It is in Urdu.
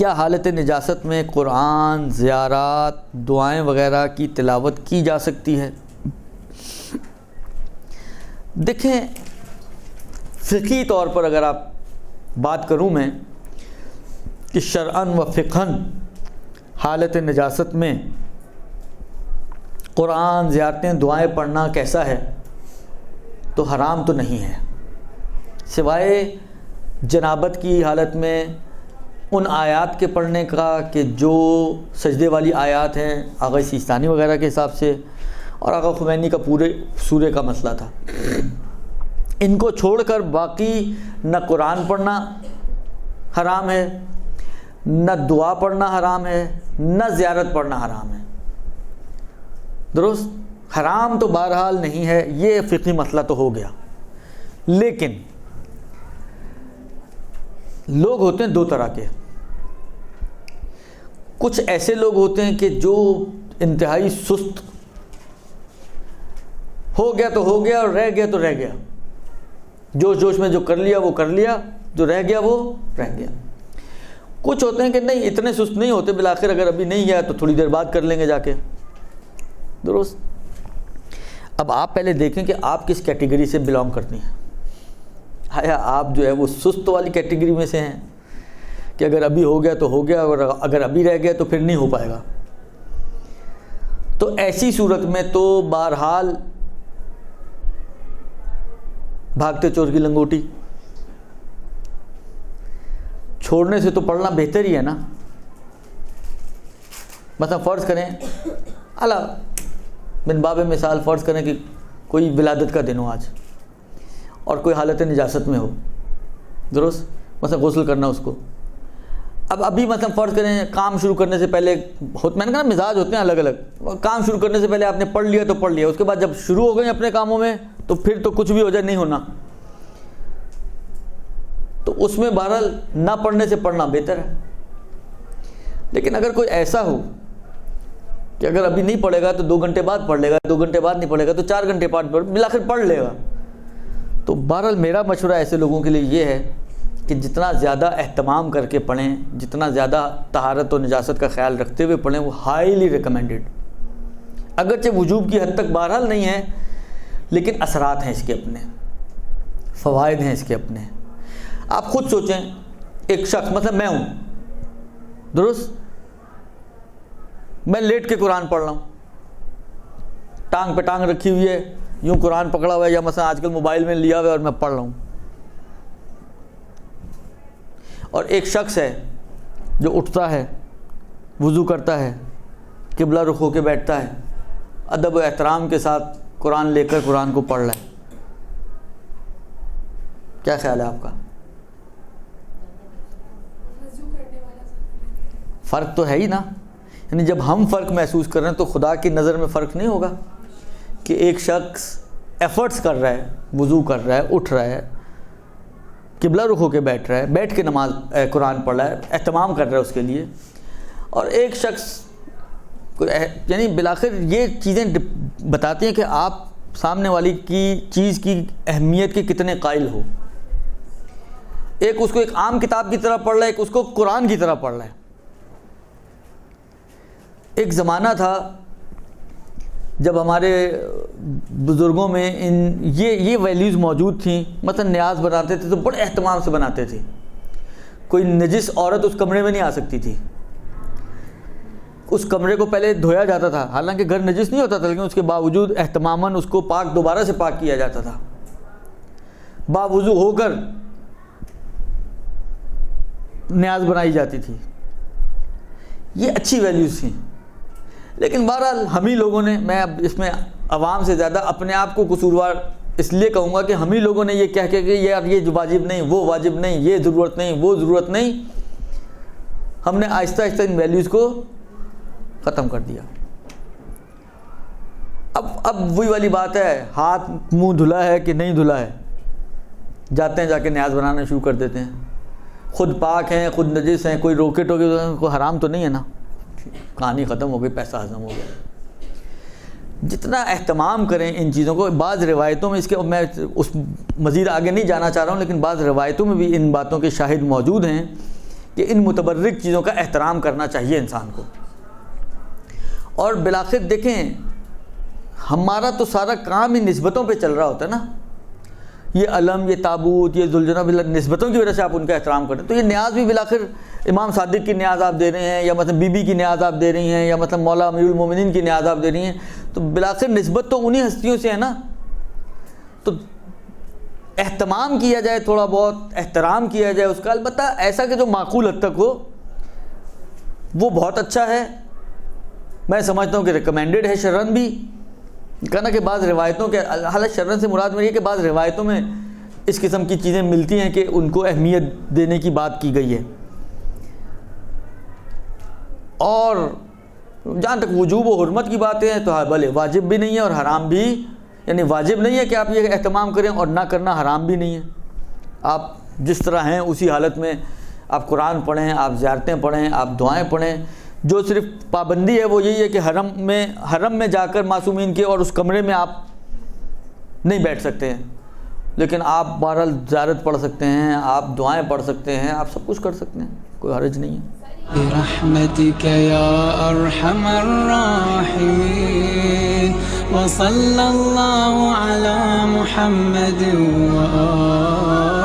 کیا حالت نجاست میں قرآن، زیارات، دعائیں وغیرہ کی تلاوت کی جا سکتی ہے؟ دیکھیں، فقہی طور پر اگر آپ بات کروں میں کہ شرعاً و فقہاً حالت نجاست میں قرآن، زیارتیں، دعائیں پڑھنا کیسا ہے، تو حرام تو نہیں ہے، سوائے جنابت کی حالت میں ان آیات کے پڑھنے کا کہ جو سجدے والی آیات ہیں آغا سیستانی وغیرہ کے حساب سے، اور آغا خمینی کا پورے سورے کا مسئلہ تھا، ان کو چھوڑ کر باقی نہ قرآن پڑھنا حرام ہے، نہ دعا پڑھنا حرام ہے، نہ زیارت پڑھنا حرام ہے۔ درست؟ حرام تو بہرحال نہیں ہے، یہ فقہی مسئلہ تو ہو گیا۔ لیکن لوگ ہوتے ہیں دو طرح کے، کچھ ایسے لوگ ہوتے ہیں کہ جو انتہائی سست، ہو گیا تو ہو گیا اور رہ گیا تو رہ گیا، جوش جوش میں جو کر لیا وہ کر لیا، جو رہ گیا وہ رہ گیا۔ کچھ ہوتے ہیں کہ نہیں، اتنے سست نہیں ہوتے، بالآخر اگر ابھی نہیں گیا تو تھوڑی دیر بعد کر لیں گے جا کے۔ درست؟ اب آپ پہلے دیکھیں کہ آپ کس کیٹیگری سے بلانگ کرتی ہیں۔ آیا آپ جو ہے وہ سست والی کیٹیگری میں سے ہیں کہ اگر ابھی ہو گیا تو ہو گیا، اور اگر ابھی رہ گیا تو پھر نہیں ہو پائے گا؟ تو ایسی صورت میں تو بہرحال بھاگتے چور کی لنگوٹی، چھوڑنے سے تو پڑھنا بہتر ہی ہے نا۔ مثلا فرض کریں، اعلیٰ من باب مثال فرض کریں کہ کوئی ولادت کا دن ہو آج، اور کوئی حالت نجاست میں ہو، درست؟ مثلا غسل کرنا اس کو، اب ابھی مثلا فرض کریں کام شروع کرنے سے پہلے، میں نے کہا مزاج ہوتے ہیں الگ الگ، کام شروع کرنے سے پہلے آپ نے پڑھ لیا تو پڑھ لیا، اس کے بعد جب شروع ہو گئے اپنے کاموں میں تو پھر تو کچھ بھی ہو جائے نہیں ہونا، تو اس میں بہرحال نہ پڑھنے سے پڑھنا بہتر ہے۔ لیکن اگر کوئی ایسا ہو کہ اگر ابھی نہیں پڑھے گا تو 2 گھنٹے بعد پڑھ لے گا، 2 گھنٹے بعد نہیں پڑھے گا تو 4 گھنٹے بعد بالآخر پڑھ لے گا، تو بہرحال میرا مشورہ ایسے لوگوں کے لیے یہ ہے کہ جتنا زیادہ اہتمام کر کے پڑھیں، جتنا زیادہ طہارت و نجاست کا خیال رکھتے ہوئے پڑھیں، وہ ہائیلی ریکمینڈڈ۔ اگرچہ وجوب کی حد تک بہرحال نہیں ہے، لیکن اثرات ہیں اس کے اپنے، فوائد ہیں اس کے اپنے۔ آپ خود سوچیں، ایک شخص مثلا میں ہوں، درست؟ میں لیٹ کے قرآن پڑھ رہا ہوں، ٹانگ پہ ٹانگ رکھی ہوئی ہے، یوں قرآن پکڑا ہوا ہے، یا مثلا آج کل موبائل میں لیا ہوا ہے اور میں پڑھ رہا ہوں۔ اور ایک شخص ہے جو اٹھتا ہے، وضو کرتا ہے، قبلہ رخ ہو کے بیٹھتا ہے، ادب و احترام کے ساتھ قرآن لے کر قرآن کو پڑھ رہا ہے۔ کیا خیال ہے آپ کا؟ فرق تو ہے ہی نا، یعنی جب ہم فرق محسوس کر رہے ہیں تو خدا کی نظر میں فرق نہیں ہوگا کہ ایک شخص ایفرٹس کر رہا ہے، وضو کر رہا ہے، اٹھ رہا ہے، قبلہ رخ ہو کے بیٹھ رہا ہے، بیٹھ کے نماز قرآن پڑھ رہا ہے، اہتمام کر رہا ہے اس کے لیے، اور ایک شخص یعنی بالآخر یہ چیزیں بتاتی ہیں کہ آپ سامنے والی کی چیز کی اہمیت کے کتنے قائل ہو۔ ایک اس کو ایک عام کتاب کی طرح پڑھ رہا ہے، ایک اس کو قرآن کی طرح پڑھ رہا ہے۔ ایک زمانہ تھا جب ہمارے بزرگوں میں یہ ویلیوز موجود تھیں، مثلا نیاز بناتے تھے تو بڑے اہتمام سے بناتے تھے، کوئی نجس عورت اس کمرے میں نہیں آ سکتی تھی، اس کمرے کو پہلے دھویا جاتا تھا، حالانکہ گھر نجس نہیں ہوتا تھا، لیکن اس کے باوجود اہتماماً اس کو دوبارہ سے پاک کیا جاتا تھا، باوضو ہو کر نیاز بنائی جاتی تھی۔ یہ اچھی ویلیوز تھیں، لیکن بہرحال ہم ہی لوگوں نے، میں اب اس میں عوام سے زیادہ اپنے آپ کو قصوروار اس لیے کہوں گا کہ ہم ہی لوگوں نے یہ کہہ کے کہ یار یہ واجب نہیں، وہ واجب نہیں، یہ ضرورت نہیں، وہ ضرورت نہیں، ہم نے آہستہ آہستہ ان ویلیوز کو ختم کر دیا۔ اب وہی والی بات ہے، ہاتھ منہ دھلا ہے کہ نہیں دھلا ہے، جاتے ہیں جا کے نیاز بنانا شروع کر دیتے ہیں، خود پاک ہیں، خود نجس ہیں، کوئی روکے ٹوکے کوئی حرام تو نہیں ہے نا، کہانی ختم ہو گئی، پیسہ ہضم ہو گیا۔ جتنا اہتمام کریں ان چیزوں کو، بعض روایتوں میں اس کے، میں اس مزید آگے نہیں جانا چاہ رہا ہوں، لیکن بعض روایتوں میں بھی ان باتوں کے شاہد موجود ہیں کہ ان متبرک چیزوں کا احترام کرنا چاہیے انسان کو. اور بالآخر دیکھیں ہمارا تو سارا کام ہی نسبتوں پہ چل رہا ہوتا ہے نا. یہ علم، یہ تابوت، یہ ذوالجناح نسبتوں کی وجہ سے آپ ان کا احترام کریں. تو یہ نیاز بھی بالآخر امام صادق کی نیاز آپ دے رہے ہیں، یا مطلب بی بی کی نیاز آپ دے رہی ہیں، یا مطلب مولا امیر المومنین کی نیاز آپ دے رہی ہیں. تو بالآخر نسبت تو انہی ہستیوں سے ہے نا. تو اہتمام کیا جائے، تھوڑا بہت احترام کیا جائے اس کا، البتہ ایسا کہ جو معقول حد تک ہو، وہ بہت اچھا ہے. میں سمجھتا ہوں کہ ریکمینڈڈ ہے شرعن بھی. کہنا کہ بعض روایتوں کے، حالانکہ شرعن سے مراد میری ہے کہ بعض روایتوں میں اس قسم کی چیزیں ملتی ہیں کہ ان کو اہمیت دینے کی بات کی گئی ہے. اور جہاں تک وجوب و حرمت کی باتیں ہیں تو بھلے واجب بھی نہیں ہے اور حرام بھی، یعنی واجب نہیں ہے کہ آپ یہ اہتمام کریں، اور نہ کرنا حرام بھی نہیں ہے. آپ جس طرح ہیں اسی حالت میں آپ قرآن پڑھیں، آپ زیارتیں پڑھیں، آپ دعائیں پڑھیں. جو صرف پابندی ہے وہ یہی ہے کہ حرم میں جا کر معصومین کے اور اس کمرے میں آپ نہیں بیٹھ سکتے ہیں، لیکن آپ بہرحال زیارت پڑھ سکتے ہیں، آپ دعائیں پڑھ سکتے ہیں، آپ سب کچھ کر سکتے ہیں، کوئی حرج نہیں ہے. برحمتك يا أرحم الراحمين وصلى الله على محمد وآله